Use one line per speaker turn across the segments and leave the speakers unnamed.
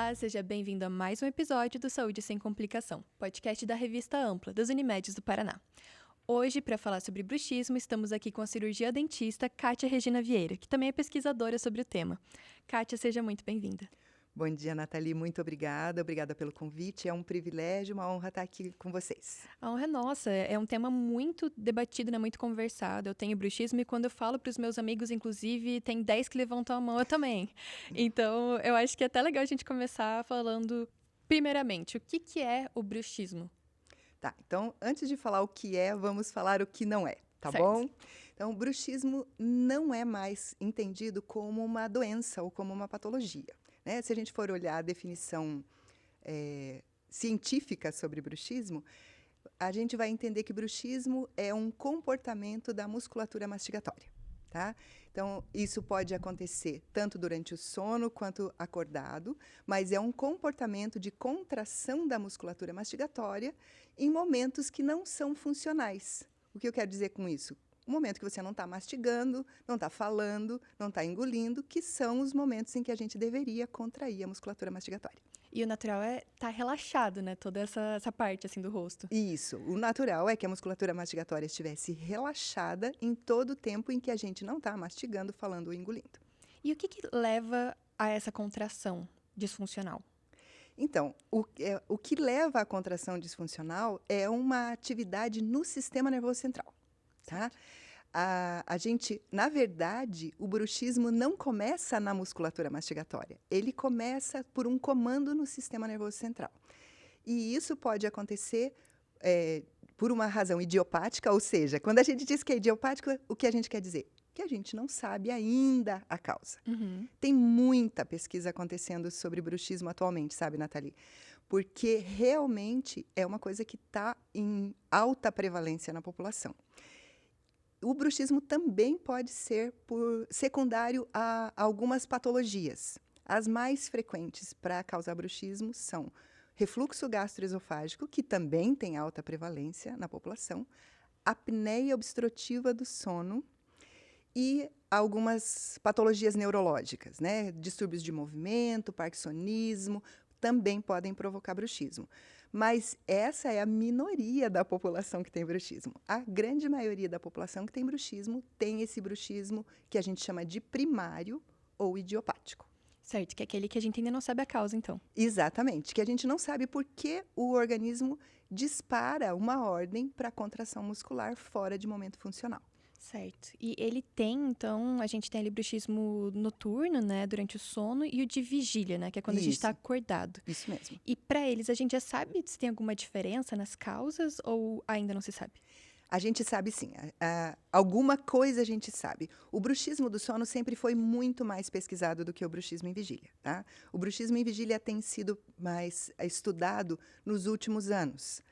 Olá, seja bem-vindo a mais um episódio do Saúde Sem Complicação, podcast da revista Ampla, das Unimedes do Paraná. Hoje, para falar sobre bruxismo, estamos aqui com a cirurgia dentista Kátia Regina Vieira, que também é pesquisadora sobre o tema. Kátia, seja muito bem-vinda.
Bom dia, Nathalie. Muito obrigada. Obrigada pelo convite. É um privilégio, uma honra estar aqui com vocês.
A honra é nossa. É um tema muito debatido, né? Muito conversado. Eu tenho bruxismo e quando eu falo para os meus amigos, inclusive, tem 10 que levantam a mão, eu também. Então, eu acho que é até legal a gente começar falando, primeiramente, o que é o bruxismo?
Tá, então, antes de falar o que é, vamos falar o que não é, tá
Certo.
bom? Então, o bruxismo não é mais entendido como uma doença ou como uma patologia, né? Se a gente for olhar a definição científica sobre bruxismo, a gente vai entender que bruxismo é um comportamento da musculatura mastigatória, tá? Então, isso pode acontecer tanto durante o sono quanto acordado, mas é um comportamento de contração da musculatura mastigatória em momentos que não são funcionais. O que eu quero dizer com isso? O momento que você não está mastigando, não está falando, não está engolindo, que são os momentos em que a gente deveria contrair a musculatura mastigatória.
E o natural é estar relaxado, né? Toda essa parte, assim, do rosto.
Isso. O natural é que a musculatura mastigatória estivesse relaxada em todo o tempo em que a gente não está mastigando, falando ou engolindo.
E o que leva a essa contração disfuncional?
Então, o que leva à contração disfuncional é uma atividade no sistema nervoso central, tá? A gente, na verdade, o bruxismo não começa na musculatura mastigatória. Ele começa por um comando no sistema nervoso central. E isso pode acontecer por uma razão idiopática, ou seja, quando a gente diz que é idiopático, o que a gente quer dizer? Que a gente não sabe ainda a causa.
Uhum.
Tem muita pesquisa acontecendo sobre bruxismo atualmente, sabe, Nathalie? Porque realmente é uma coisa que está em alta prevalência na população. O bruxismo também pode ser secundário a algumas patologias. As mais frequentes para causar bruxismo são refluxo gastroesofágico, que também tem alta prevalência na população, apneia obstrutiva do sono e algumas patologias neurológicas, né? Distúrbios de movimento, parkinsonismo, também podem provocar bruxismo. Mas essa é a minoria da população que tem bruxismo. A grande maioria da população que tem esse bruxismo que a gente chama de primário ou idiopático.
Certo, que é aquele que a gente ainda não sabe a causa, então.
Exatamente, que a gente não sabe por que o organismo dispara uma ordem para contração muscular fora de momento funcional.
Certo. E ele tem, então, a gente tem ali bruxismo noturno, né, durante o sono, e o de vigília, né, que é quando a gente está acordado.
Isso mesmo.
E para eles, a gente já sabe se tem alguma diferença nas causas ou ainda não se sabe?
A gente sabe sim, alguma coisa a gente sabe. O bruxismo do sono sempre foi muito mais pesquisado do que o bruxismo em vigília, tá? O bruxismo em vigília tem sido mais estudado nos últimos anos.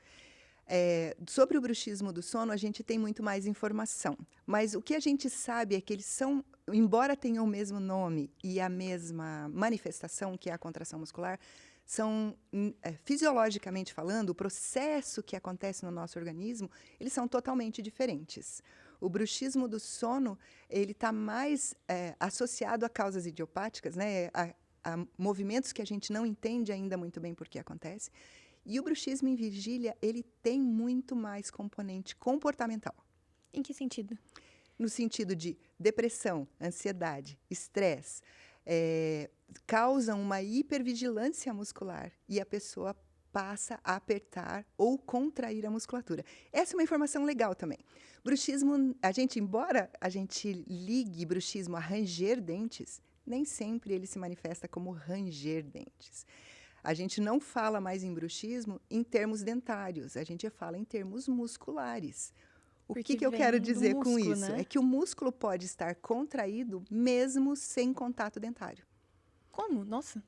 Sobre o bruxismo do sono, a gente tem muito mais informação. Mas o que a gente sabe é que eles são, embora tenham o mesmo nome e a mesma manifestação, que é a contração muscular, são, fisiologicamente falando, o processo que acontece no nosso organismo, eles são totalmente diferentes. O bruxismo do sono, ele está mais associado a causas idiopáticas, né? A movimentos que a gente não entende ainda muito bem por que acontece. E o bruxismo em vigília, ele tem muito mais componente comportamental.
Em que sentido?
No sentido de depressão, ansiedade, estresse, causam uma hipervigilância muscular e a pessoa passa a apertar ou contrair a musculatura. Essa é uma informação legal também. Bruxismo, embora a gente ligue bruxismo a ranger dentes, nem sempre ele se manifesta como ranger dentes. A gente não fala mais em bruxismo em termos dentários, a gente fala em termos musculares. O que eu quero dizer com isso?
Né?
É que o músculo pode estar contraído mesmo sem contato dentário.
Como? Nossa!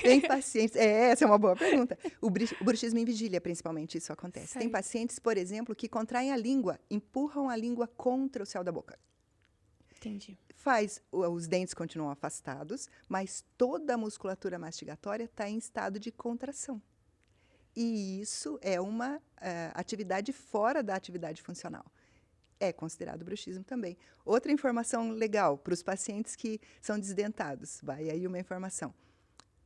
Tem pacientes... essa é uma boa pergunta. O bruxismo em vigília, principalmente, isso acontece.
Certo.
Tem pacientes, por exemplo, que contraem a língua, empurram a língua contra o céu da boca.
Entendi.
Os dentes continuam afastados, mas toda a musculatura mastigatória está em estado de contração. E isso é uma atividade fora da atividade funcional. É considerado bruxismo também. Outra informação legal para os pacientes que são desdentados. Vai aí uma informação.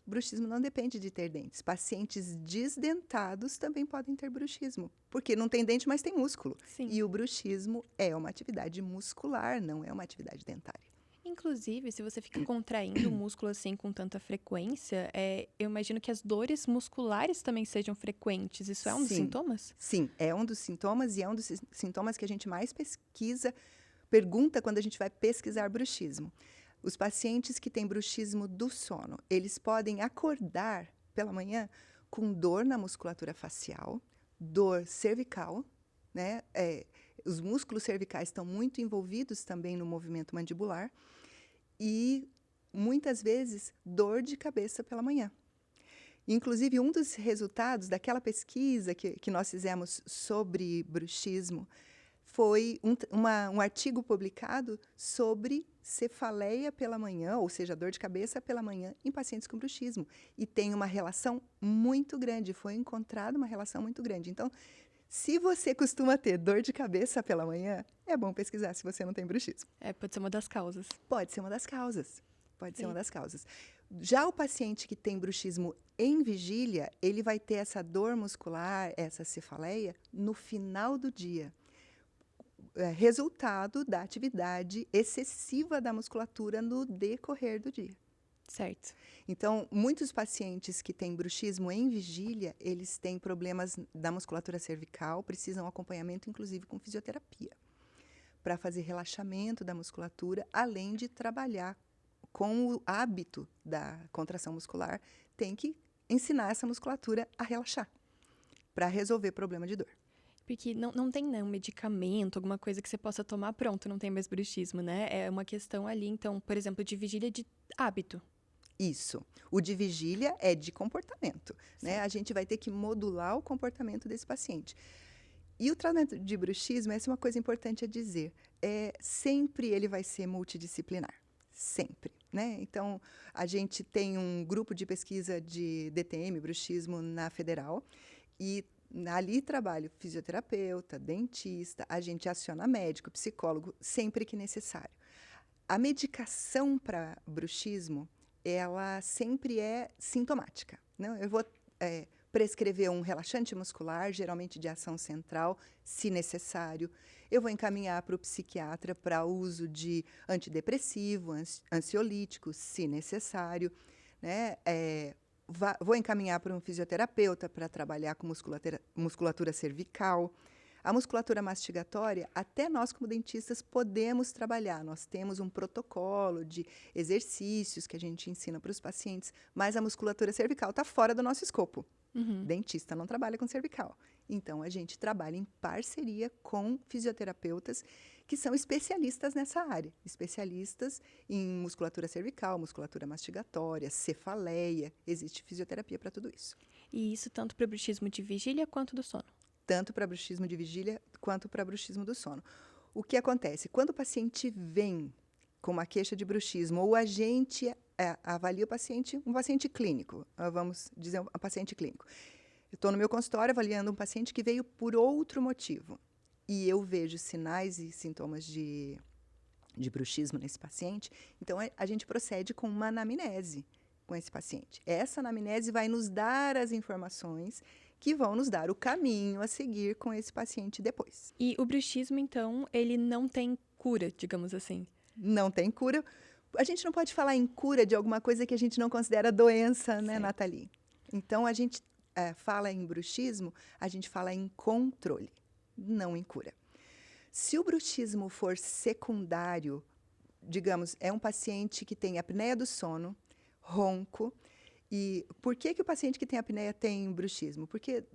bruxismo não depende de ter dentes. Pacientes desdentados também podem ter bruxismo, porque não tem dente, mas tem músculo.
Sim.
E o bruxismo é uma atividade muscular, não é uma atividade dentária.
Inclusive, se você fica contraindo o músculo assim com tanta frequência, eu imagino que as dores musculares também sejam frequentes. Isso é um dos
Sim.
sintomas?
Sim, é um dos sintomas e é um dos sintomas que a gente mais pergunta quando a gente vai pesquisar bruxismo. Os pacientes que têm bruxismo do sono, eles podem acordar pela manhã com dor na musculatura facial, dor cervical, né? Os músculos cervicais estão muito envolvidos também no movimento mandibular e, muitas vezes, dor de cabeça pela manhã. Inclusive, um dos resultados daquela pesquisa que nós fizemos sobre bruxismo foi um artigo publicado sobre cefaleia pela manhã, ou seja, dor de cabeça pela manhã, em pacientes com bruxismo. E tem uma relação muito grande, foi encontrada uma relação muito grande. Então, se você costuma ter dor de cabeça pela manhã, é bom pesquisar se você não tem bruxismo.
Pode ser uma das causas.
Pode ser uma das causas. Pode ser uma das causas. Já o paciente que tem bruxismo em vigília, ele vai ter essa dor muscular, essa cefaleia, no final do dia. Resultado da atividade excessiva da musculatura no decorrer do dia.
Certo.
Então, muitos pacientes que têm bruxismo em vigília, eles têm problemas da musculatura cervical, precisam acompanhamento, inclusive com fisioterapia, para fazer relaxamento da musculatura, além de trabalhar com o hábito da contração muscular, tem que ensinar essa musculatura a relaxar, para resolver problema de dor.
Porque não tem um medicamento, alguma coisa que você possa tomar, pronto, não tem mais bruxismo, né? É uma questão ali, então, por exemplo, de vigília de hábito.
Isso. O de vigília é de comportamento, né? A gente vai ter que modular o comportamento desse paciente. E o tratamento de bruxismo, essa é uma coisa importante a dizer, sempre ele vai ser multidisciplinar. Sempre, né? Então, a gente tem um grupo de pesquisa de DTM, bruxismo, na Federal, e ali trabalha fisioterapeuta, dentista, a gente aciona médico, psicólogo, sempre que necessário. A medicação para bruxismo, ela sempre é sintomática, né? Eu vou prescrever um relaxante muscular, geralmente de ação central, se necessário. Eu vou encaminhar para o psiquiatra para uso de antidepressivo, ansiolítico, se necessário, né? Vou encaminhar para um fisioterapeuta para trabalhar com musculatura cervical. A musculatura mastigatória, até nós como dentistas podemos trabalhar. Nós temos um protocolo de exercícios que a gente ensina para os pacientes, mas a musculatura cervical está fora do nosso escopo.
Uhum.
Dentista não trabalha com cervical. Então, a gente trabalha em parceria com fisioterapeutas que são especialistas nessa área. Especialistas em musculatura cervical, musculatura mastigatória, cefaleia. Existe fisioterapia para tudo isso.
E isso tanto para o bruxismo de vigília quanto do sono?
Tanto para bruxismo de vigília quanto para bruxismo do sono. O que acontece? Quando o paciente vem com uma queixa de bruxismo, ou a gente avalia o paciente, um paciente clínico, vamos dizer um paciente clínico. Eu estou no meu consultório avaliando um paciente que veio por outro motivo. E eu vejo sinais e sintomas de bruxismo nesse paciente, então a gente procede com uma anamnese com esse paciente. Essa anamnese vai nos dar as informações que vão nos dar o caminho a seguir com esse paciente depois.
E o bruxismo, então, ele não tem cura, digamos assim?
Não tem cura. A gente não pode falar em cura de alguma coisa que a gente não considera doença, né,
certo.
Nathalie? Então, a gente fala em bruxismo, a gente fala em controle, não em cura. Se o bruxismo for secundário, digamos, é um paciente que tem apneia do sono, ronco. E por que o paciente que tem apneia tem bruxismo? Porque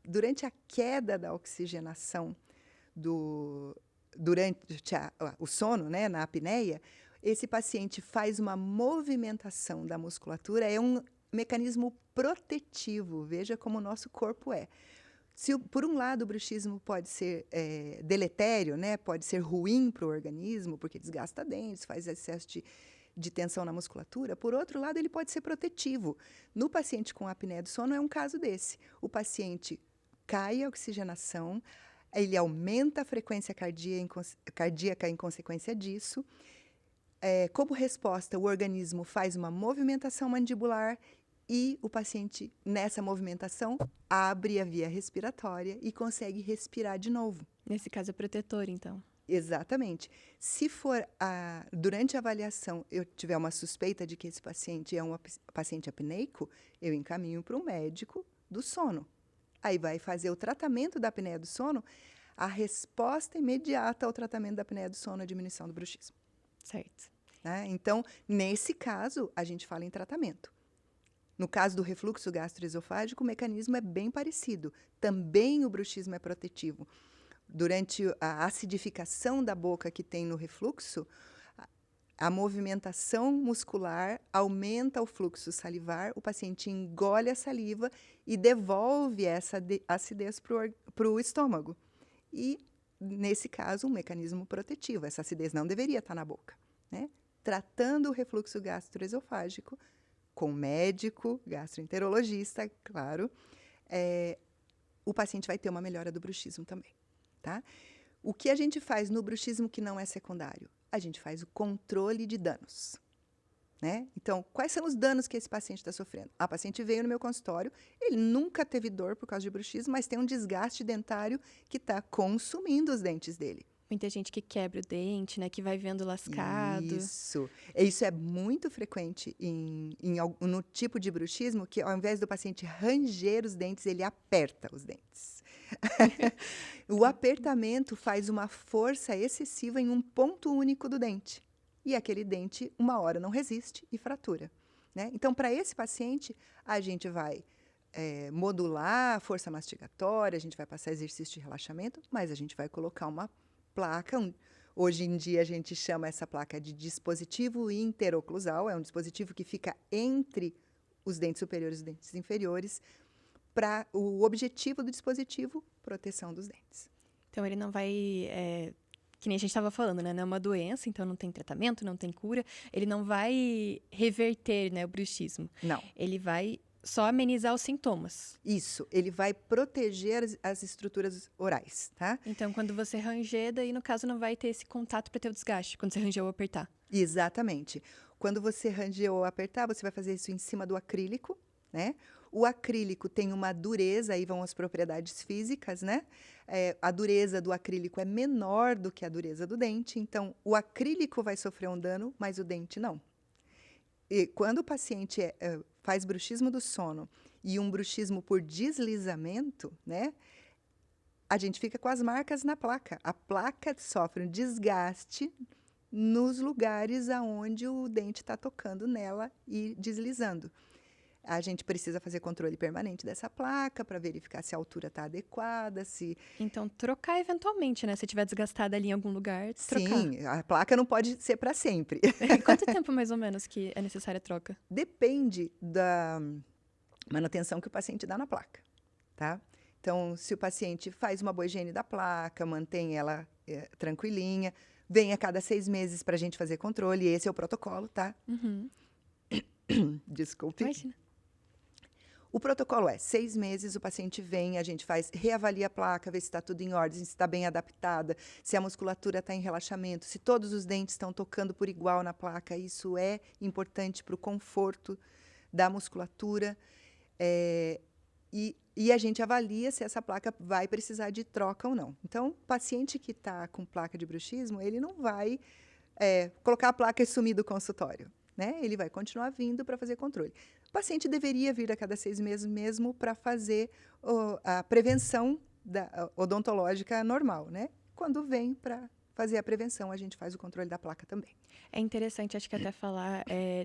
durante a queda da oxigenação durante o sono, né, na apneia, esse paciente faz uma movimentação da musculatura, é um mecanismo protetivo, veja como o nosso corpo é. Se, por um lado, o bruxismo pode ser deletério, né, pode ser ruim para o organismo, porque desgasta dentes, faz excesso de tensão na musculatura, por outro lado, ele pode ser protetivo. No paciente com apneia do sono é um caso desse. O paciente cai a oxigenação, ele aumenta a frequência cardíaca em consequência disso, Como resposta, o organismo faz uma movimentação mandibular e o paciente, nessa movimentação, abre a via respiratória e consegue respirar de novo.
Nesse caso é protetor, então.
Exatamente. Se for durante a avaliação eu tiver uma suspeita de que esse paciente é um paciente apneico, eu encaminho para um médico do sono. Aí vai fazer o tratamento da apneia do sono, a resposta imediata ao tratamento da apneia do sono é a diminuição do bruxismo.
Certo.
Né? Então, nesse caso, a gente fala em tratamento. No caso do refluxo gastroesofágico, o mecanismo é bem parecido. Também o bruxismo é protetivo. Durante a acidificação da boca que tem no refluxo, a movimentação muscular aumenta o fluxo salivar, o paciente engole a saliva e devolve essa acidez para o estômago. E, nesse caso, um mecanismo protetivo. Essa acidez não deveria estar na boca. Né? Tratando o refluxo gastroesofágico com médico, gastroenterologista, claro, o paciente vai ter uma melhora do bruxismo também. Tá? O que a gente faz no bruxismo que não é secundário? A gente faz o controle de danos. Né? Então, quais são os danos que esse paciente está sofrendo? A paciente veio no meu consultório, ele nunca teve dor por causa de bruxismo, mas tem um desgaste dentário que está consumindo os dentes dele.
Muita gente que quebra o dente, né? Que vai vendo lascado.
Isso é muito frequente no tipo de bruxismo, que ao invés do paciente ranger os dentes, ele aperta os dentes. O apertamento faz uma força excessiva em um ponto único do dente. E aquele dente, uma hora, não resiste e fratura. Né? Então, para esse paciente, a gente vai modular a força mastigatória, a gente vai passar exercício de relaxamento, mas a gente vai colocar uma placa. Hoje em dia, a gente chama essa placa de dispositivo interoclusal. É um dispositivo que fica entre os dentes superiores e os dentes inferiores. Para o objetivo do dispositivo, proteção dos dentes.
Então, ele não vai... que nem a gente estava falando, né? Não é uma doença, então não tem tratamento, não tem cura. Ele não vai reverter, né, o bruxismo.
Não.
Ele vai só amenizar os sintomas.
Isso. Ele vai proteger as estruturas orais, tá?
Então, quando você ranger, daí, no caso, não vai ter esse contato para ter o desgaste, quando você ranger ou apertar.
Exatamente. Quando você ranger ou apertar, você vai fazer isso em cima do acrílico, né? O acrílico tem uma dureza, aí vão as propriedades físicas, né? A dureza do acrílico é menor do que a dureza do dente, então o acrílico vai sofrer um dano, mas o dente não. E quando o paciente faz bruxismo do sono e um bruxismo por deslizamento, né? A gente fica com as marcas na placa. A placa sofre um desgaste nos lugares aonde o dente está tocando nela e deslizando. A gente precisa fazer controle permanente dessa placa para verificar se a altura está adequada, se...
Então, trocar eventualmente, né? Se tiver desgastada ali em algum lugar, trocar.
Sim, a placa não pode ser para sempre.
Quanto tempo, mais ou menos, que é necessária a troca?
Depende da manutenção que o paciente dá na placa, tá? Então, se o paciente faz uma boa higiene da placa, mantém ela tranquilinha, vem a cada 6 meses para a gente fazer controle, esse é o protocolo, tá?
Uhum.
Desculpe.
Imagina.
O protocolo 6 meses, o paciente vem, a gente reavalia a placa, vê se está tudo em ordem, se está bem adaptada, se a musculatura está em relaxamento, se todos os dentes estão tocando por igual na placa. Isso é importante para o conforto da musculatura. E a gente avalia se essa placa vai precisar de troca ou não. Então, o paciente que está com placa de bruxismo, ele não vai colocar a placa e sumir do consultório. Né? Ele vai continuar vindo para fazer controle. O paciente deveria vir a cada 6 meses mesmo para fazer a prevenção odontológica normal. Né? Quando vem para fazer a prevenção, a gente faz o controle da placa também.
É interessante, acho que até falar,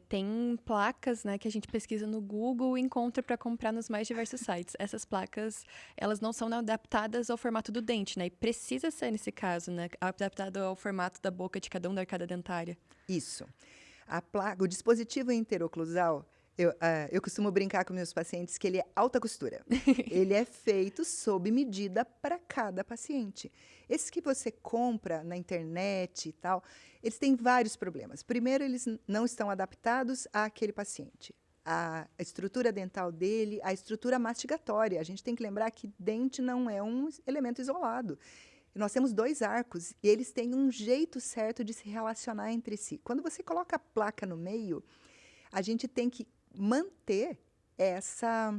tem placas, né, que a gente pesquisa no Google e encontra para comprar nos mais diversos sites. Essas placas, elas não são adaptadas ao formato do dente, né? E precisa ser, nesse caso, né, adaptado ao formato da boca de cada um da arcada dentária.
Isso. O dispositivo interoclusal, eu costumo brincar com meus pacientes que ele é alta costura. Ele é feito sob medida para cada paciente. Esses que você compra na internet e tal, eles têm vários problemas. Primeiro, eles não estão adaptados àquele paciente. A estrutura dental dele, a estrutura mastigatória. A gente tem que lembrar que dente não é um elemento isolado. nós temos 2 arcos e eles têm um jeito certo de se relacionar entre si. Quando você coloca a placa no meio, a gente tem que manter essa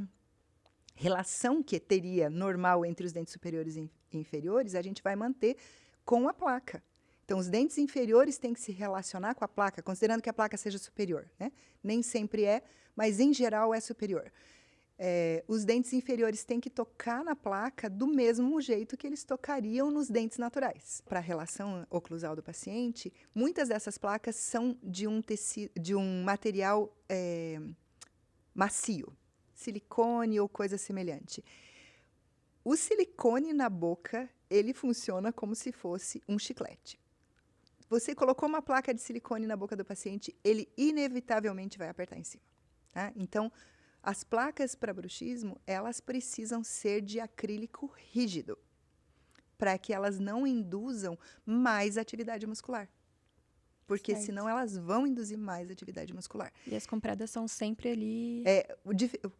relação que teria normal entre os dentes superiores e inferiores, a gente vai manter com a placa. Então, os dentes inferiores têm que se relacionar com a placa, considerando que a placa seja superior, né? Nem sempre é, mas em geral é superior. Os dentes inferiores têm que tocar na placa do mesmo jeito que eles tocariam nos dentes naturais. Para a relação oclusal do paciente, muitas dessas placas são de um material macio, silicone ou coisa semelhante. O silicone na boca, ele funciona como se fosse um chiclete. Você colocou uma placa de silicone na boca do paciente, ele inevitavelmente vai apertar em cima. Tá? Então, as placas para bruxismo, elas precisam ser de acrílico rígido, para que elas não induzam mais atividade muscular. Porque
Certo.
senão elas vão induzir mais atividade muscular.
E as compradas são sempre ali...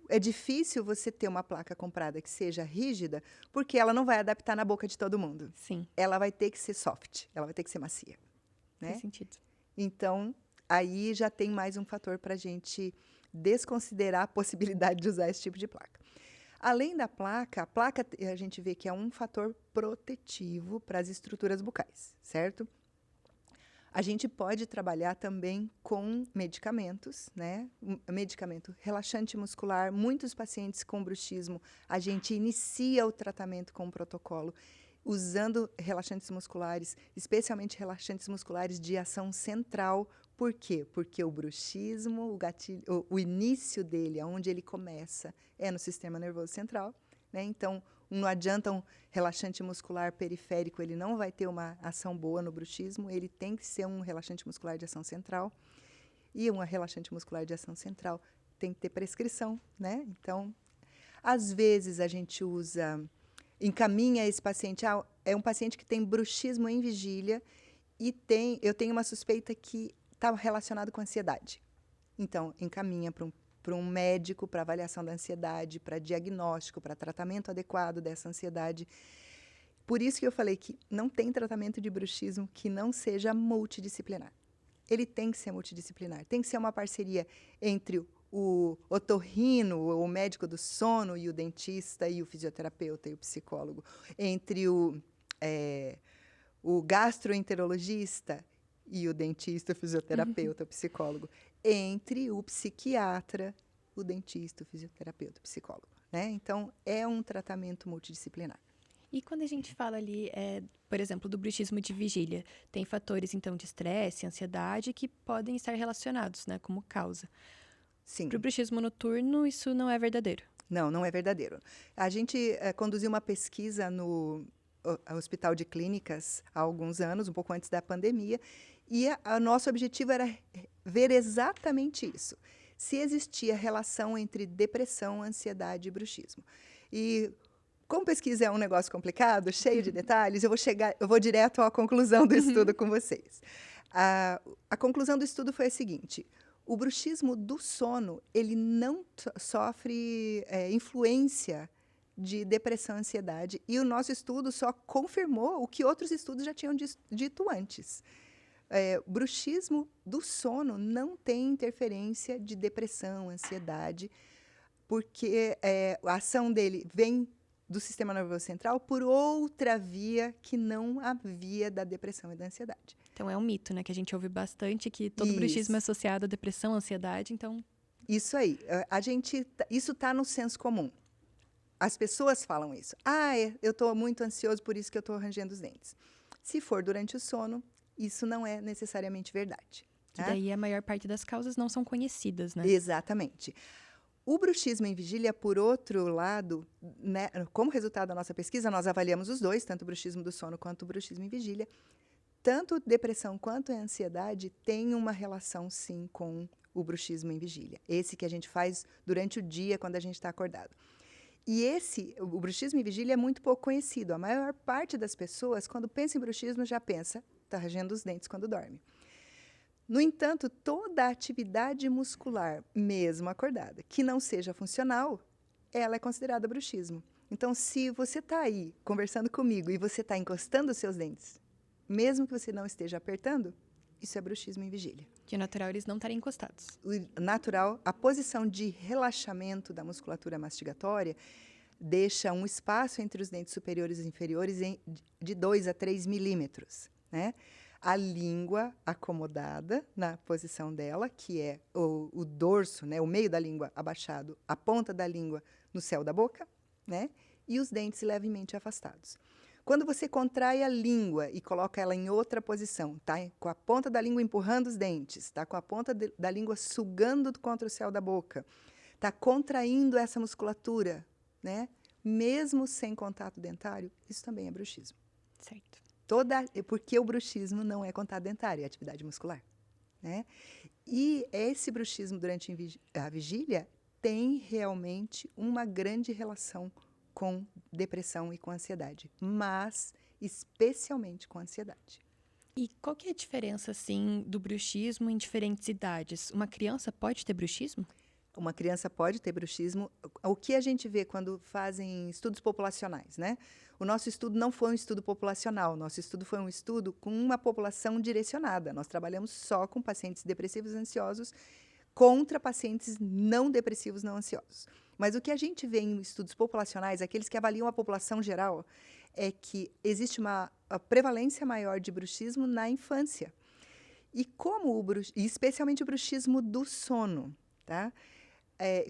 É difícil você ter uma placa comprada que seja rígida, porque ela não vai adaptar na boca de todo mundo.
Sim,
Ela vai ter que ser soft, ela vai ter que ser macia. Né?
faz sentido.
Então, aí já tem mais um fator para a gente desconsiderar a possibilidade de usar esse tipo de placa. Além da placa, a placa a gente vê que é um fator protetivo para as estruturas bucais, certo? A gente pode trabalhar também com medicamentos, né? Medicamento relaxante muscular. Muitos pacientes com bruxismo, a gente inicia o tratamento com um protocolo usando relaxantes musculares, especialmente relaxantes musculares de ação central. Por quê? Porque o bruxismo, o início dele, onde ele começa, é no sistema nervoso central, né? Então, não adianta um relaxante muscular periférico, ele não vai ter uma ação boa no bruxismo, ele tem que ser um relaxante muscular de ação central. E um relaxante muscular de ação central tem que ter prescrição, né? Então, às vezes a gente encaminha esse paciente, é um paciente que tem bruxismo em vigília e eu tenho uma suspeita que está relacionado com ansiedade. Então, encaminha para um médico para avaliação da ansiedade, para diagnóstico, para tratamento adequado dessa ansiedade. Por isso que eu falei que não tem tratamento de bruxismo que não seja multidisciplinar. Ele tem que ser multidisciplinar, tem que ser uma parceria entre o otorrino, o médico do sono, e o dentista, e o fisioterapeuta, e o psicólogo, entre o gastroenterologista e o dentista, o fisioterapeuta, o psicólogo, entre o psiquiatra, o dentista, o fisioterapeuta, o psicólogo, né? Então, é um tratamento multidisciplinar.
E quando a gente fala ali, por exemplo, do bruxismo de vigília, tem fatores, então, de estresse, ansiedade, que podem estar relacionados, né, como causa.
Sim.
Para o bruxismo noturno, isso não é verdadeiro?
Não, não é verdadeiro. A gente conduziu uma pesquisa no Hospital de Clínicas há alguns anos, um pouco antes da pandemia, e o nosso objetivo era ver exatamente isso. Se existia relação entre depressão, ansiedade e bruxismo. E como pesquisa é um negócio complicado, cheio de detalhes, eu vou direto à conclusão do estudo com vocês. A conclusão do estudo foi a seguinte: o bruxismo do sono, ele não sofre influência de depressão e ansiedade, e o nosso estudo só confirmou o que outros estudos já tinham dito antes. Bruxismo do sono não tem interferência de depressão, ansiedade, porque a ação dele vem do sistema nervoso central por outra via que não a via da depressão e da ansiedade.
Então, é um mito, né? Que a gente ouve bastante, que todo bruxismo é associado à depressão, ansiedade, então...
Isso aí. Isso está no senso comum. As pessoas falam isso. Eu estou muito ansioso, por isso que eu estou rangendo os dentes. Se for durante o sono, isso não é necessariamente verdade.
E daí a maior parte das causas não são conhecidas, né?
Exatamente. O bruxismo em vigília, por outro lado, né, como resultado da nossa pesquisa, nós avaliamos os dois, tanto o bruxismo do sono quanto o bruxismo em vigília. Tanto depressão quanto a ansiedade têm uma relação, sim, com o bruxismo em vigília. Esse que a gente faz durante o dia, quando a gente está acordado. E o bruxismo em vigília é muito pouco conhecido. A maior parte das pessoas, quando pensa em bruxismo, já pensa, está rangendo os dentes quando dorme. No entanto, toda a atividade muscular, mesmo acordada, que não seja funcional, ela é considerada bruxismo. Então, se você está aí conversando comigo e você está encostando os seus dentes, mesmo que você não esteja apertando, isso é bruxismo em vigília.
Que é natural eles não estarem encostados.
O natural, a posição de relaxamento da musculatura mastigatória deixa um espaço entre os dentes superiores e inferiores de 2 a 3 milímetros, né? A língua acomodada na posição dela, que é o dorso, né? O meio da língua abaixado, a ponta da língua no céu da boca, né? E os dentes levemente afastados. Quando você contrai a língua e coloca ela em outra posição, tá? Com a ponta da língua empurrando os dentes, tá? Com a ponta da língua sugando contra o céu da boca, tá contraindo essa musculatura, né? Mesmo sem contato dentário, isso também é bruxismo.
Certo.
Porque o bruxismo não é contato dentário, é atividade muscular, né? E esse bruxismo durante a vigília tem realmente uma grande relação com depressão e com ansiedade, mas especialmente com ansiedade.
E qual que é a diferença, assim, do bruxismo em diferentes idades? Uma criança pode ter bruxismo?
Uma criança pode ter bruxismo. O que a gente vê quando fazem estudos populacionais, né? O nosso estudo não foi um estudo populacional, nosso estudo foi um estudo com uma população direcionada. Nós trabalhamos só com pacientes depressivos e ansiosos contra pacientes não depressivos, não ansiosos. Mas o que a gente vê em estudos populacionais, aqueles que avaliam a população geral, é que existe uma prevalência maior de bruxismo na infância. E especialmente o bruxismo do sono, tá?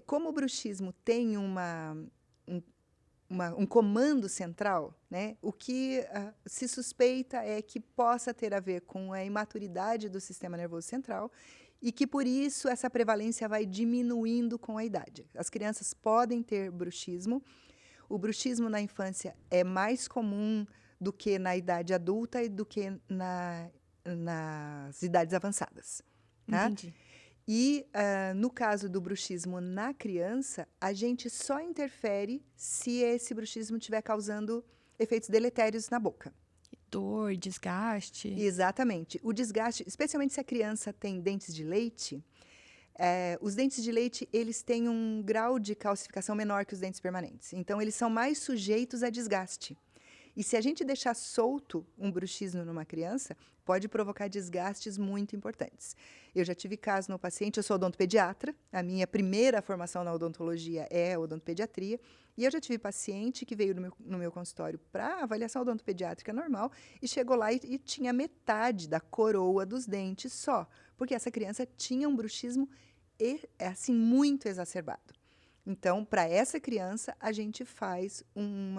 Como o bruxismo tem um comando central, né? O que se suspeita é que possa ter a ver com a imaturidade do sistema nervoso central e que, por isso, essa prevalência vai diminuindo com a idade. As crianças podem ter bruxismo. O bruxismo na infância é mais comum do que na idade adulta e do que nas idades avançadas. Tá?
Entendi.
E, no caso do bruxismo na criança, a gente só interfere se esse bruxismo estiver causando efeitos deletérios na boca.
Dor, desgaste.
Exatamente. O desgaste, especialmente se a criança tem dentes de leite, os dentes de leite, eles têm um grau de calcificação menor que os dentes permanentes. Então, eles são mais sujeitos a desgaste. E se a gente deixar solto um bruxismo numa criança, pode provocar desgastes muito importantes. Eu já tive caso no paciente, eu sou odontopediatra, a minha primeira formação na odontologia é odontopediatria, e eu já tive paciente que veio no meu consultório para avaliação odontopediátrica normal e chegou lá e tinha metade da coroa dos dentes só, porque essa criança tinha um bruxismo assim, muito exacerbado. Então, para essa criança, a gente faz um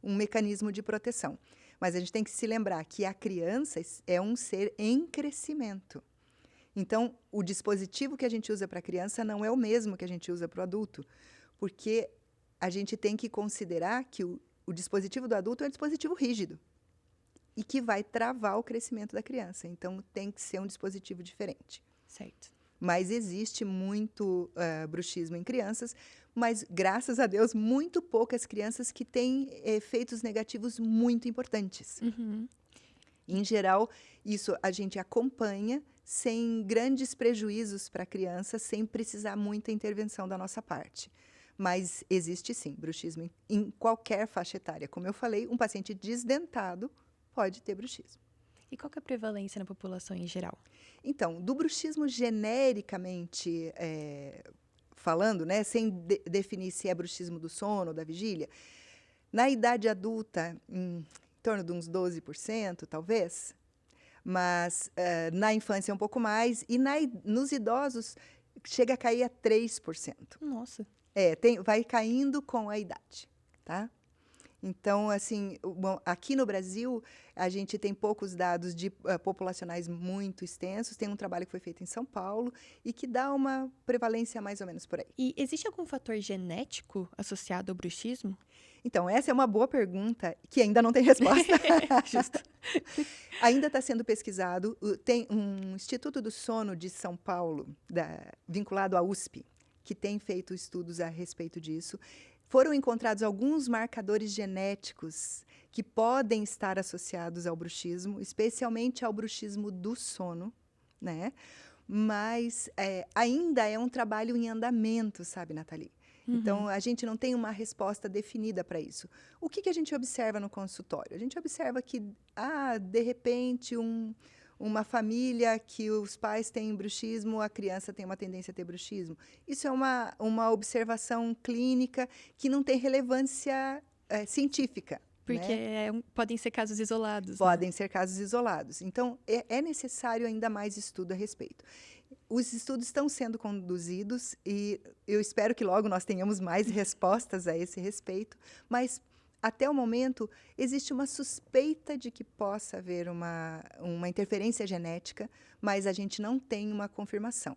mecanismo de proteção. Mas a gente tem que se lembrar que a criança é um ser em crescimento. Então, o dispositivo que a gente usa para a criança não é o mesmo que a gente usa para o adulto, porque a gente tem que considerar que o dispositivo do adulto é um dispositivo rígido e que vai travar o crescimento da criança. Então, tem que ser um dispositivo diferente.
Certo.
Mas existe muito bruxismo em crianças, mas, graças a Deus, muito poucas crianças que têm efeitos negativos muito importantes.
Uhum.
Em geral, isso a gente acompanha sem grandes prejuízos para a criança, sem precisar muita intervenção da nossa parte. Mas existe, sim, bruxismo em qualquer faixa etária. Como eu falei, um paciente desdentado pode ter bruxismo.
E qual que é a prevalência na população em geral?
Então, do bruxismo genericamente falando, né, sem definir se é bruxismo do sono ou da vigília, na idade adulta, em torno de uns 12%, talvez, mas na infância um pouco mais, e nos idosos chega a cair a 3%.
Nossa.
Vai caindo com a idade, tá? Então, assim, aqui no Brasil, a gente tem poucos dados populacionais muito extensos. Tem um trabalho que foi feito em São Paulo e que dá uma prevalência mais ou menos por aí.
E existe algum fator genético associado ao bruxismo?
Então, essa é uma boa pergunta que ainda não tem resposta.
Justo.
Ainda está sendo pesquisado. Tem um Instituto do Sono de São Paulo, vinculado à USP, que tem feito estudos a respeito disso. Foram encontrados alguns marcadores genéticos que podem estar associados ao bruxismo, especialmente ao bruxismo do sono, né? Mas ainda é um trabalho em andamento, sabe, Nathalie? Então, a gente não tem uma resposta definida para isso. O que a gente observa no consultório? A gente observa que, de repente, uma família que os pais têm bruxismo, a criança tem uma tendência a ter bruxismo. Isso é uma observação clínica que não tem relevância científica.
Porque
né?
Podem ser casos isolados.
Podem ser casos isolados. Então, é necessário ainda mais estudo a respeito. Os estudos estão sendo conduzidos e eu espero que logo nós tenhamos mais respostas a esse respeito, mas até o momento existe uma suspeita de que possa haver uma interferência genética, mas a gente não tem uma confirmação.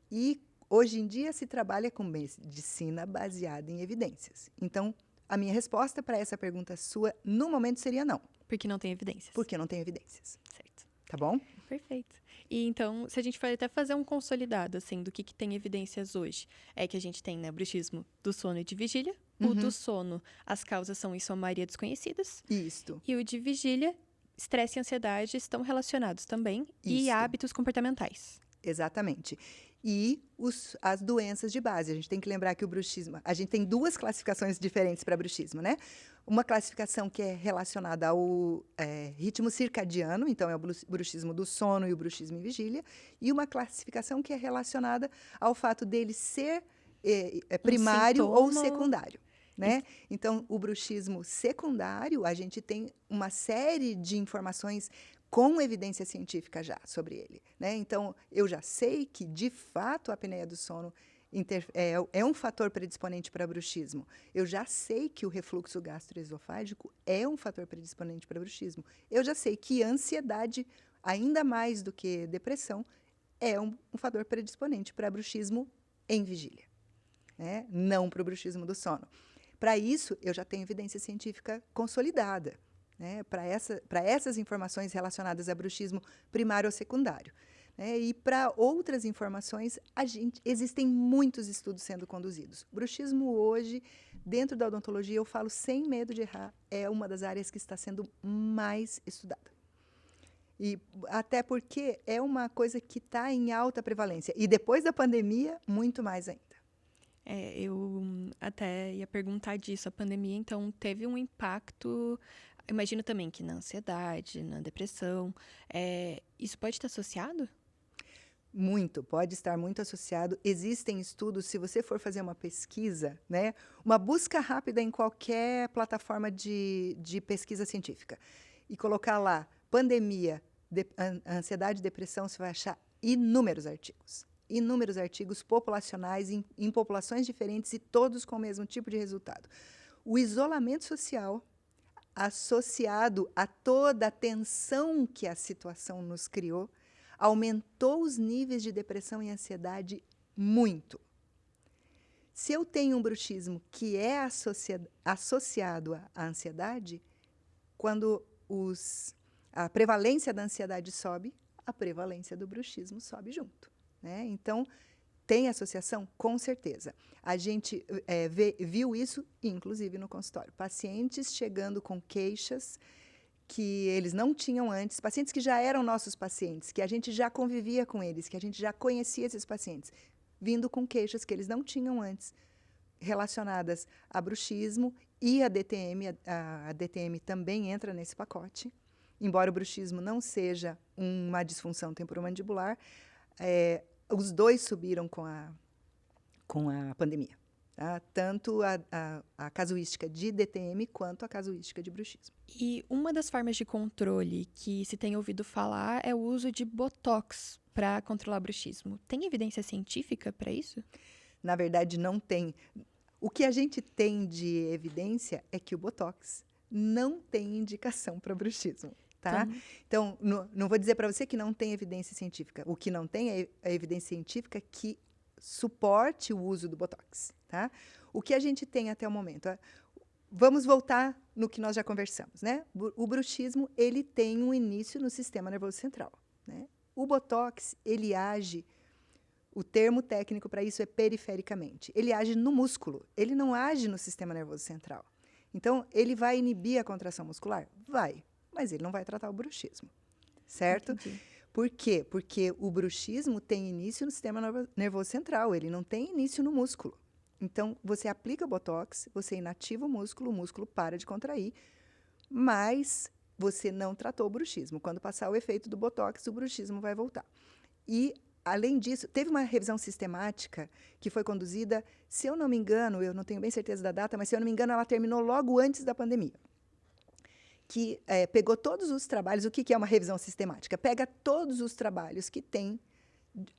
E hoje em dia se trabalha com medicina baseada em evidências. Então, a minha resposta para essa pergunta sua, no momento, seria não.
Porque não tem evidências.
Porque não tem evidências.
Certo.
Tá bom?
Perfeito. E então, se a gente for até fazer um consolidado, assim, do que tem evidências hoje, é que a gente tem, né, bruxismo do sono e de vigília. O do sono, as causas são, em sua maioria, desconhecidas.
Isto.
E o de vigília, estresse e ansiedade estão relacionados também. E
Isto.
hábitos comportamentais.
Exatamente. E as doenças de base. A gente tem que lembrar que o bruxismo... A gente tem duas classificações diferentes para bruxismo, né? Uma classificação que é relacionada ao ritmo circadiano, então é o bruxismo do sono e o bruxismo em vigília. E uma classificação que é relacionada ao fato dele ser primário ou secundário. Né? Então, o bruxismo secundário, a gente tem uma série de informações com evidência científica já sobre ele. Né? Então, eu já sei que, de fato, a apneia do sono é um fator predisponente para bruxismo. Eu já sei que o refluxo gastroesofágico é um fator predisponente para bruxismo. Eu já sei que ansiedade, ainda mais do que depressão, é um fator predisponente para bruxismo em vigília. Né? Não para o bruxismo do sono. Para isso, eu já tenho evidência científica consolidada. Né, para essas informações relacionadas a bruxismo primário ou secundário. Né, e para outras informações, existem muitos estudos sendo conduzidos. Bruxismo hoje, dentro da odontologia, eu falo sem medo de errar, é uma das áreas que está sendo mais estudada. E até porque é uma coisa que está em alta prevalência. E depois da pandemia, muito mais ainda.
Eu até ia perguntar disso. A pandemia, então, teve um impacto... Imagino também que na ansiedade, na depressão, isso pode estar associado?
Muito, pode estar muito associado. Existem estudos, se você for fazer uma pesquisa, né, uma busca rápida em qualquer plataforma de pesquisa científica, e colocar lá, pandemia, ansiedade e depressão, você vai achar inúmeros artigos populacionais em populações diferentes e todos com o mesmo tipo de resultado. O isolamento social, associado a toda a tensão que a situação nos criou, aumentou os níveis de depressão e ansiedade muito. Se eu tenho um bruxismo que é associado à ansiedade, quando a prevalência da ansiedade sobe, a prevalência do bruxismo sobe junto. Né? Então, tem associação? Com certeza. A gente viu isso, inclusive, no consultório. Pacientes chegando com queixas que eles não tinham antes, pacientes que já eram nossos pacientes, que a gente já convivia com eles, que a gente já conhecia esses pacientes, vindo com queixas que eles não tinham antes, relacionadas a bruxismo e a DTM. A DTM também entra nesse pacote. Embora o bruxismo não seja uma disfunção temporomandibular, os dois subiram com a pandemia. Tá? Tanto a casuística de DTM quanto a casuística de bruxismo.
E uma das formas de controle que se tem ouvido falar é o uso de botox para controlar bruxismo. Tem evidência científica para isso?
Na verdade, não tem. O que a gente tem de evidência é que o botox não tem indicação para bruxismo. Tá? Então, não vou dizer para você que não tem evidência científica. O que não tem é a evidência científica que suporte o uso do botox. Tá? O que a gente tem até o momento? Vamos voltar no que nós já conversamos. Né? O bruxismo ele tem um início no sistema nervoso central. Né? O botox, ele age, o termo técnico para isso é perifericamente. Ele age no músculo, ele não age no sistema nervoso central. Então, ele vai inibir a contração muscular? Vai. Mas ele não vai tratar o bruxismo, certo?
Entendi.
Por quê? Porque o bruxismo tem início no sistema nervoso central, ele não tem início no músculo. Então, você aplica o Botox, você inativa o músculo para de contrair, mas você não tratou o bruxismo. Quando passar o efeito do Botox, o bruxismo vai voltar. E, além disso, teve uma revisão sistemática que foi conduzida, se eu não me engano, eu não tenho bem certeza da data, mas se eu não me engano, ela terminou logo antes da pandemia. Que pegou todos os trabalhos. O que é uma revisão sistemática? Pega todos os trabalhos que tem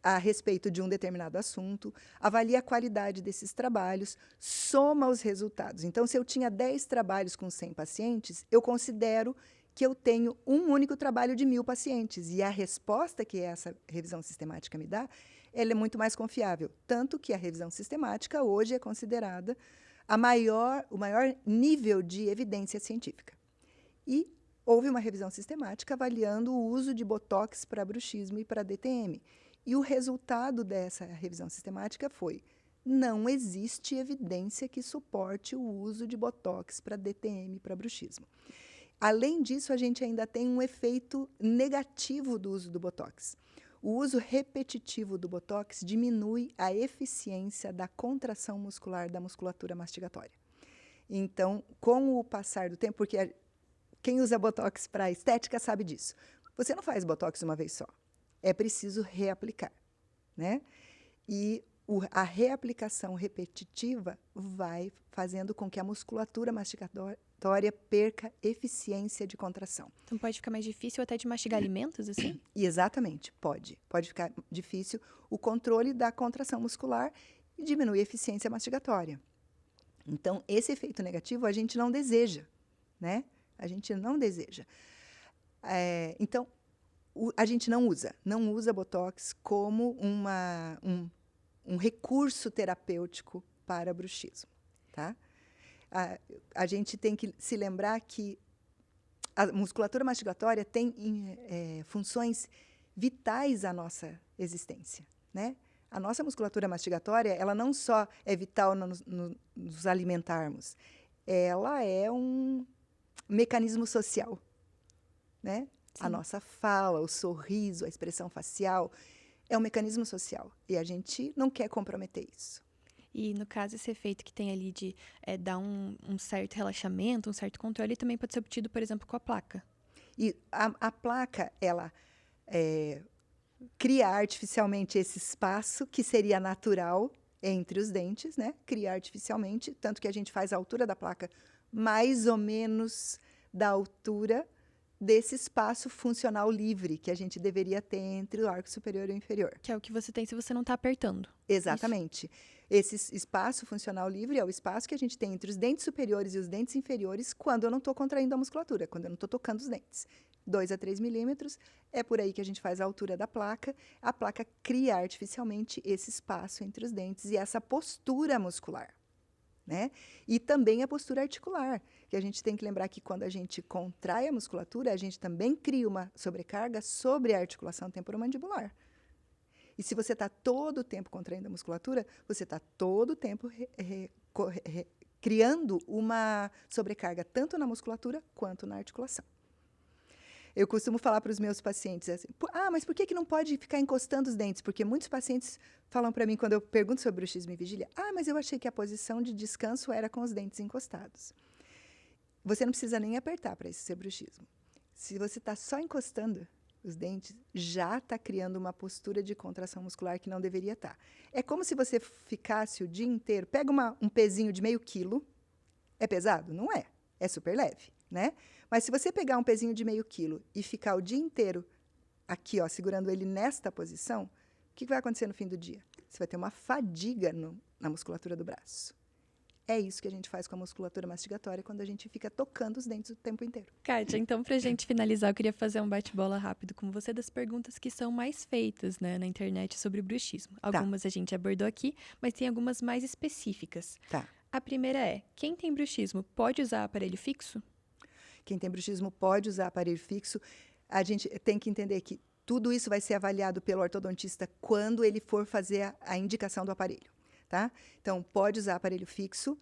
a respeito de um determinado assunto, avalia a qualidade desses trabalhos, soma os resultados. Então, se eu tinha 10 trabalhos com 100 pacientes, eu considero que eu tenho um único trabalho de 1000 pacientes. E a resposta que essa revisão sistemática me dá, ela é muito mais confiável. Tanto que a revisão sistemática hoje é considerada o maior nível de evidência científica. E houve uma revisão sistemática avaliando o uso de Botox para bruxismo e para DTM. E o resultado dessa revisão sistemática foi: não existe evidência que suporte o uso de Botox para DTM, para bruxismo. Além disso, a gente ainda tem um efeito negativo do uso do Botox. O uso repetitivo do Botox diminui a eficiência da contração muscular da musculatura mastigatória. Então, com o passar do tempo, porque quem usa Botox para estética sabe disso, você não faz Botox uma vez só. É preciso reaplicar, né? E a reaplicação repetitiva vai fazendo com que a musculatura mastigatória perca eficiência de contração.
Então pode ficar mais difícil até de mastigar alimentos, assim?
E exatamente, pode. Pode ficar difícil o controle da contração muscular e diminui a eficiência mastigatória. Então, esse efeito negativo a gente não deseja, né? A gente não deseja. Então, a gente não usa Botox como um recurso terapêutico para bruxismo, tá? A gente tem que se lembrar que a musculatura mastigatória tem funções vitais à nossa existência, né? A nossa musculatura mastigatória, ela não só é vital nos alimentarmos, ela é um mecanismo social, né? Sim. A nossa fala, o sorriso, a expressão facial é um mecanismo social e a gente não quer comprometer isso.
E, no caso, esse efeito que tem ali de dar um certo relaxamento, um certo controle, também pode ser obtido, por exemplo, com a placa.
E a placa, ela cria artificialmente esse espaço que seria natural entre os dentes, né? Cria artificialmente, tanto que a gente faz a altura da placa mais ou menos da altura desse espaço funcional livre que a gente deveria ter entre o arco superior e o inferior.
Que é o que você tem se você não está apertando.
Exatamente. Isso. Esse espaço funcional livre é o espaço que a gente tem entre os dentes superiores e os dentes inferiores quando eu não estou contraindo a musculatura, quando eu não estou tocando os dentes. 2 a 3 milímetros, é por aí que a gente faz a altura da placa. A placa cria artificialmente esse espaço entre os dentes e essa postura muscular, né? E também a postura articular, que a gente tem que lembrar que quando a gente contrai a musculatura, a gente também cria uma sobrecarga sobre a articulação temporomandibular. E se você está todo o tempo contraindo a musculatura, você está todo o tempo criando uma sobrecarga tanto na musculatura quanto na articulação. Eu costumo falar para os meus pacientes assim, mas por que não pode ficar encostando os dentes? Porque muitos pacientes falam para mim, quando eu pergunto sobre bruxismo e vigília, mas eu achei que a posição de descanso era com os dentes encostados. Você não precisa nem apertar para isso ser bruxismo. Se você está só encostando os dentes, já está criando uma postura de contração muscular que não deveria estar. É como se você ficasse o dia inteiro, pega um pezinho de meio quilo, é pesado? Não é, é super leve, né? Mas se você pegar um pezinho de meio quilo e ficar o dia inteiro aqui, ó, segurando ele nesta posição, o que vai acontecer no fim do dia? Você vai ter uma fadiga na musculatura do braço. É isso que a gente faz com a musculatura mastigatória quando a gente fica tocando os dentes o tempo inteiro.
Kátia, então, pra gente finalizar, eu queria fazer um bate-bola rápido com você das perguntas que são mais feitas, né, na internet sobre bruxismo. Algumas a gente abordou aqui, mas tem algumas mais específicas.
Tá.
A primeira é, quem tem bruxismo pode usar aparelho fixo?
Quem tem bruxismo pode usar aparelho fixo. A gente tem que entender que tudo isso vai ser avaliado pelo ortodontista quando ele for fazer a indicação do aparelho, tá? Então, pode usar aparelho fixo.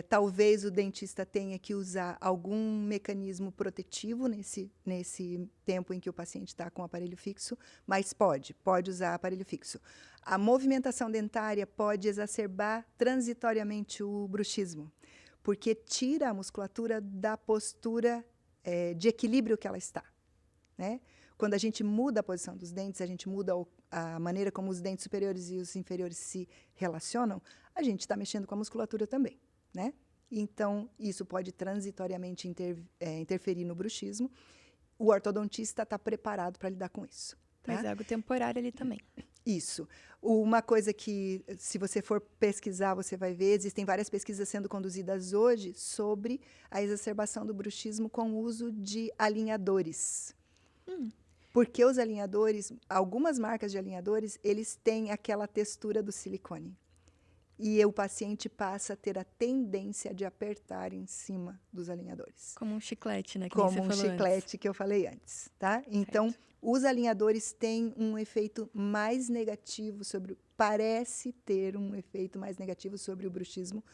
Talvez o dentista tenha que usar algum mecanismo protetivo nesse tempo em que o paciente está com o aparelho fixo, mas pode usar aparelho fixo. A movimentação dentária pode exacerbar transitoriamente o bruxismo, porque tira a musculatura da postura de equilíbrio que ela está, né? Quando a gente muda a posição dos dentes, a gente muda a maneira como os dentes superiores e os inferiores se relacionam, a gente está mexendo com a musculatura também, né? Então, isso pode transitoriamente interferir no bruxismo. O ortodontista está preparado para lidar com isso. Tá?
Mas é algo temporário ali também.
Isso. Uma coisa que, se você for pesquisar, você vai ver, existem várias pesquisas sendo conduzidas hoje sobre a exacerbação do bruxismo com o uso de alinhadores. Porque os alinhadores, algumas marcas de alinhadores, eles têm aquela textura do silicone. E o paciente passa a ter a tendência de apertar em cima dos alinhadores.
Como um chiclete, né? Que
Como
você
um
falou
chiclete
antes.
que eu falei antes, tá? Então, os alinhadores têm um efeito mais negativo parece ter um efeito mais negativo sobre o bruxismo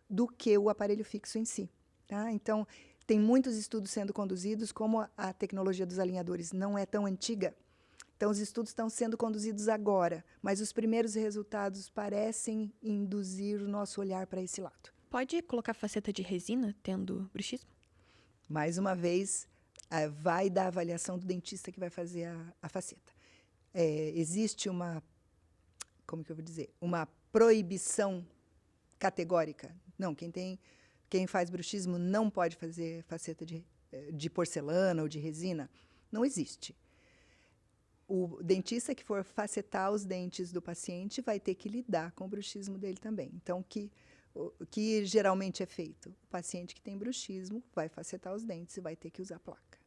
do que o aparelho fixo em si, tá? Então, tem muitos estudos sendo conduzidos, como a tecnologia dos alinhadores não é tão antiga, então os estudos estão sendo conduzidos agora, mas os primeiros resultados parecem induzir o nosso olhar para esse lado.
Pode colocar faceta de resina tendo bruxismo?
Mais uma vez, vai da avaliação do dentista que vai fazer a faceta. Existe como que eu vou dizer, uma proibição categórica. Não, quem faz bruxismo não pode fazer faceta de porcelana ou de resina. Não existe. O dentista que for facetar os dentes do paciente vai ter que lidar com o bruxismo dele também. Então, o que geralmente é feito? O paciente que tem bruxismo vai facetar os dentes e vai ter que usar placa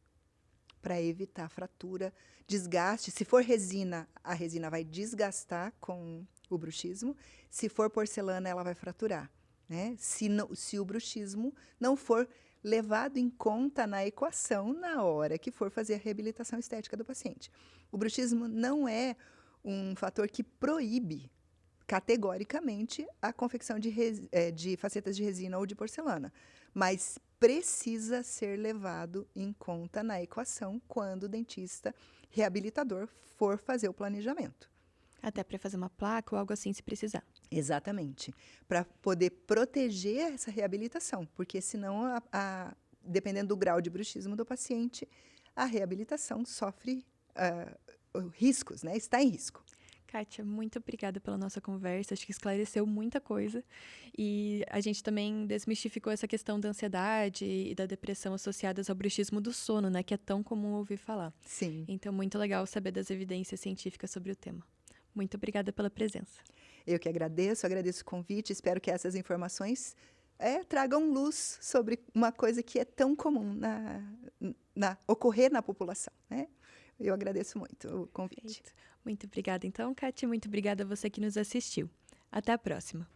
para evitar fratura, desgaste. Se for resina, a resina vai desgastar com o bruxismo. Se for porcelana, ela vai fraturar, né? Se o bruxismo não for levado em conta na equação na hora que for fazer a reabilitação estética do paciente. O bruxismo não é um fator que proíbe categoricamente a confecção de facetas de resina ou de porcelana, mas precisa ser levado em conta na equação quando o dentista reabilitador for fazer o planejamento.
Até para fazer uma placa ou algo assim, se precisar.
Exatamente. Para poder proteger essa reabilitação, porque senão, dependendo do grau de bruxismo do paciente, a reabilitação sofre riscos, né? Está em risco.
Kátia, muito obrigada pela nossa conversa. Acho que esclareceu muita coisa. E a gente também desmistificou essa questão da ansiedade e da depressão associadas ao bruxismo do sono, né? Que é tão comum ouvir falar.
Sim.
Então, muito legal saber das evidências científicas sobre o tema. Muito obrigada pela presença.
Eu que agradeço o convite. Espero que essas informações tragam luz sobre uma coisa que é tão comum ocorrer na população, né? Eu agradeço muito o convite.
Perfeito. Muito obrigada, então, Kátia. Muito obrigada a você que nos assistiu. Até a próxima.